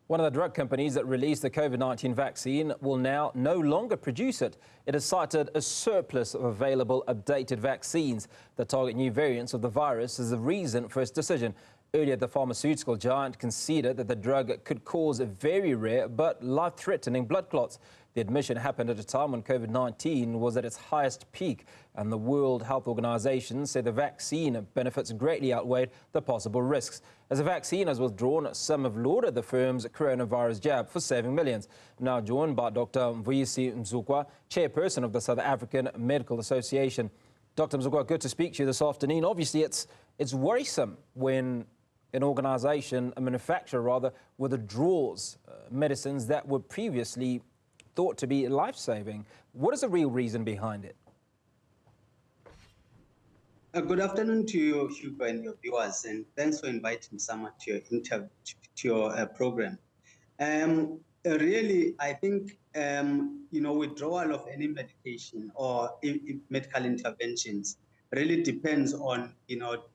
One of the drug companies that released the COVID-19 vaccine will now no longer produce it. It has cited a surplus of available updated vaccines that target new variants of the virus as the reason for its decision. Earlier, the pharmaceutical giant conceded that the drug could cause very rare but life-threatening blood clots. The admission happened at a time when COVID-19 was at its highest peak, and the World Health Organization said the vaccine benefits greatly outweighed the possible risks. As the vaccine has withdrawn, some have lauded the firm's coronavirus jab for saving millions. I'm now joined by Dr. Mvuyisi Mzukwa, Chairperson of the South African Medical Association. Dr. Mzukwa, good to speak to you this afternoon. Obviously, it's worrisome when an organization, a manufacturer rather, withdraws medicines that were previously thought to be life-saving. What is the real reason behind it? Good afternoon to you, Hugo, and your viewers, and thanks for inviting Sama to your program. Really, I think withdrawal of any medication or medical interventions really depends on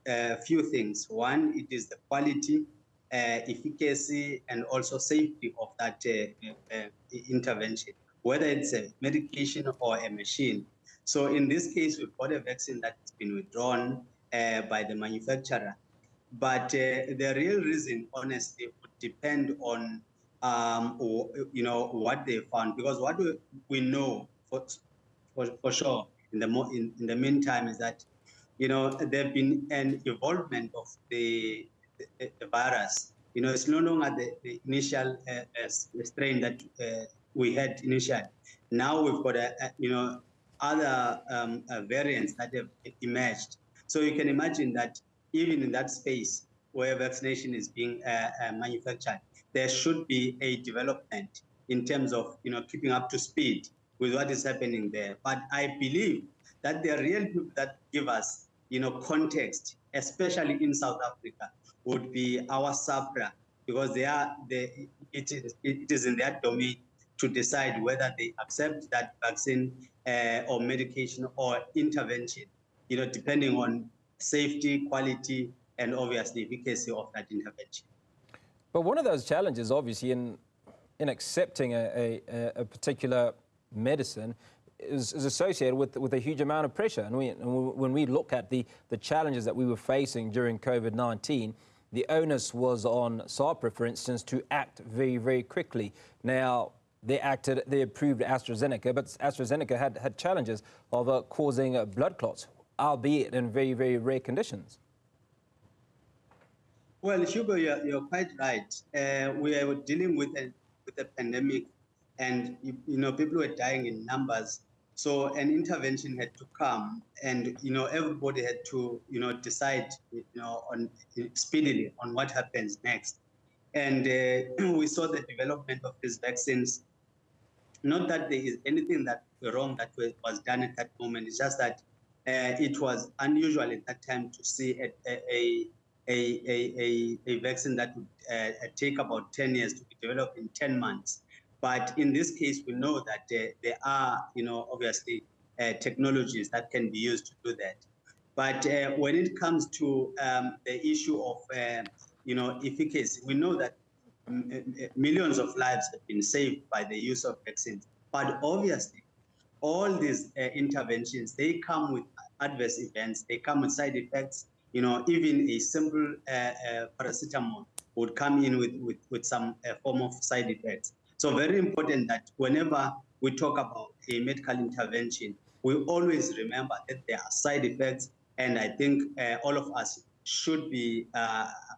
a few things. One, it is the quality, efficacy, and also safety of that intervention, whether it's a medication or a machine. So in this case, we've got a vaccine that has been withdrawn by the manufacturer. But the real reason, honestly, would depend on what they found, because what we know for sure in the meantime is that there've been an evolvement of the virus. It's no longer the initial strain that we had initially. Now we've got other variants that have emerged. So you can imagine that even in that space where vaccination is being manufactured, there should be a development in terms of keeping up to speed with what is happening there. But I believe that the real people that give us context, especially in South Africa, would be our SAPRA, because it is in their domain to decide whether they accept that vaccine or medication or intervention, depending on safety, quality, and obviously efficacy of that intervention. But one of those challenges, obviously, in accepting a particular medicine is associated with a huge amount of pressure. And when we look at the challenges that we were facing during COVID-19, the onus was on SAPRA, for instance, to act very, very quickly. Now, they approved AstraZeneca, but AstraZeneca had challenges of causing blood clots, albeit in very, very rare conditions. Well, Hugo, you're quite right. We are dealing with a pandemic, and people were dying in numbers. So an intervention had to come, and everybody had to decide speedily on what happens next. And we saw the development of these vaccines. Not that there is anything that wrong that was done at that moment. It's just that it was unusual at that time to see a vaccine that would take about 10 years to be developed in 10 months. But in this case, we know that there are, obviously, technologies that can be used to do that. But when it comes to the issue of, efficacy, we know that millions of lives have been saved by the use of vaccines. But obviously, all these interventions, they come with adverse events, they come with side effects. Even a simple paracetamol would come in with some form of side effects. So very important that whenever we talk about a medical intervention, we always remember that there are side effects, and I think all of us should be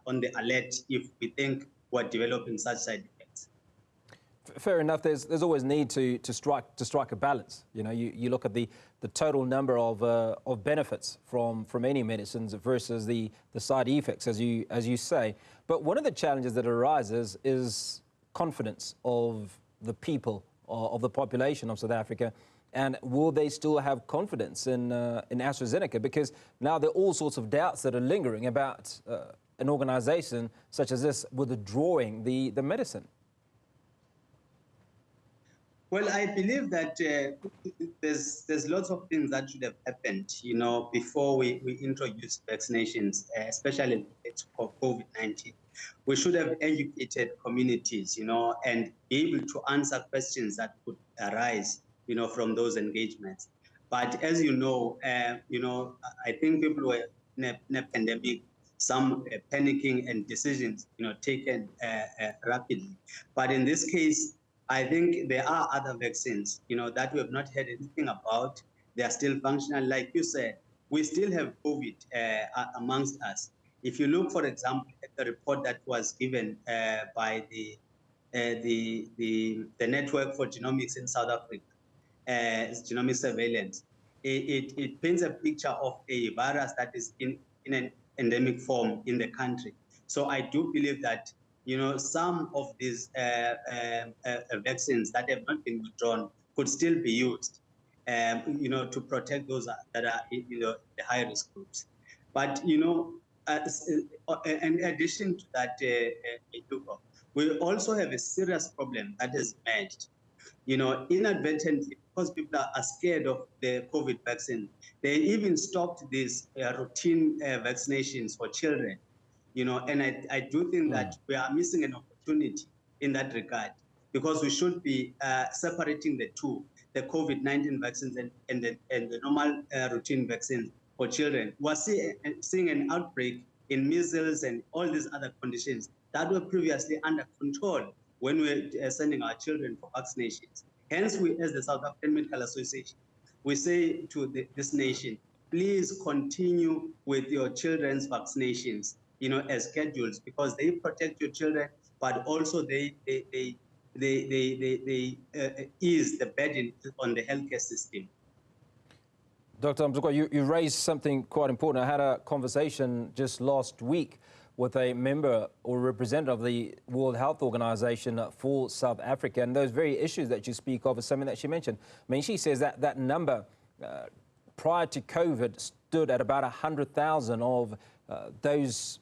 on the alert if we think we're developing such side effects. Fair enough. There's always need to strike a balance. You look at the total number of benefits from any medicines versus the side effects, as you say. But one of the challenges that arises is confidence of the people, of the population of South Africa, and will they still have confidence in AstraZeneca? Because now there are all sorts of doubts that are lingering about an organization such as this withdrawing the medicine. Well, I believe that there's lots of things that should have happened, before we introduce vaccinations, especially for COVID-19. We should have educated communities, and be able to answer questions that could arise, from those engagements. But as you know, I think people were in a pandemic, some panicking and decisions, taken rapidly. But in this case, I think there are other vaccines, that we have not heard anything about. They are still functional. Like you said, we still have COVID amongst us. If you look, for example, at the report that was given by the Network for Genomics in South Africa, genomic surveillance, it paints a picture of a virus that is in an endemic form in the country. So I do believe that, some of these vaccines that have not been withdrawn could still be used, to protect those that are, the high-risk groups. But, in addition to that, we also have a serious problem that has emerged, inadvertently, because people are scared of the COVID vaccine. They even stopped these routine vaccinations for children, and I do think that we are missing an opportunity in that regard, because we should be separating the two, the COVID-19 vaccines and the normal routine vaccines for children. We're seeing an outbreak in measles and all these other conditions that were previously under control when we were sending our children for vaccinations. Hence, we, as the South African Medical Association, we say to this nation, please continue with your children's vaccinations, as schedules, because they protect your children, but also they ease the burden on the healthcare system. Dr. Mzukwa, you raised something quite important. I had a conversation just last week with a member or representative of the World Health Organization for South Africa, and those very issues that you speak of is something that she mentioned. I mean, she says that that number prior to COVID stood at about 100,000 of those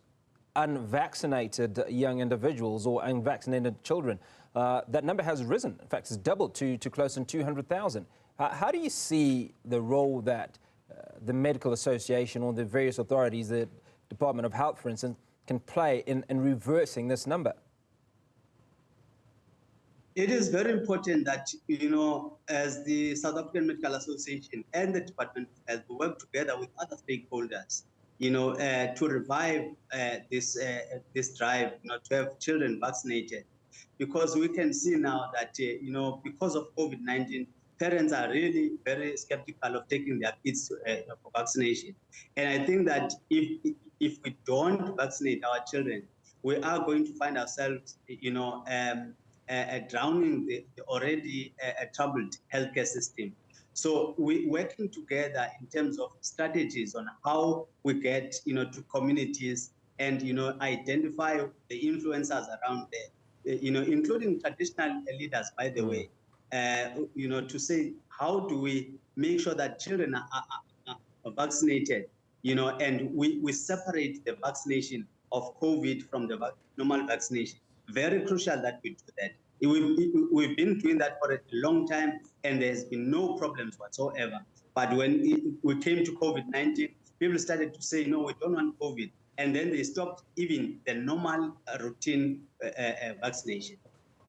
unvaccinated young individuals or unvaccinated children. That number has risen. In fact, it's doubled to close to 200,000. How do you see the role that the Medical Association or the various authorities, the Department of Health, for instance, can play in reversing this number? It is very important that, as the South African Medical Association and the Department of Health work together with other stakeholders, to revive this drive, to have children vaccinated, because we can see now that, because of COVID-19, parents are really very skeptical of taking their kids for vaccination. And I think that if we don't vaccinate our children, we are going to find ourselves, drowning the already troubled healthcare system. So we working together in terms of strategies on how we get, to communities and, identify the influencers around there, including traditional leaders, by the way, to say, how do we make sure that children are vaccinated, and we separate the vaccination of COVID from the normal vaccination. Very crucial that we do that. We've been doing that for a long time, and there's been no problems whatsoever. But when we came to COVID-19, people started to say, no, we don't want COVID. And then they stopped even the normal routine vaccination.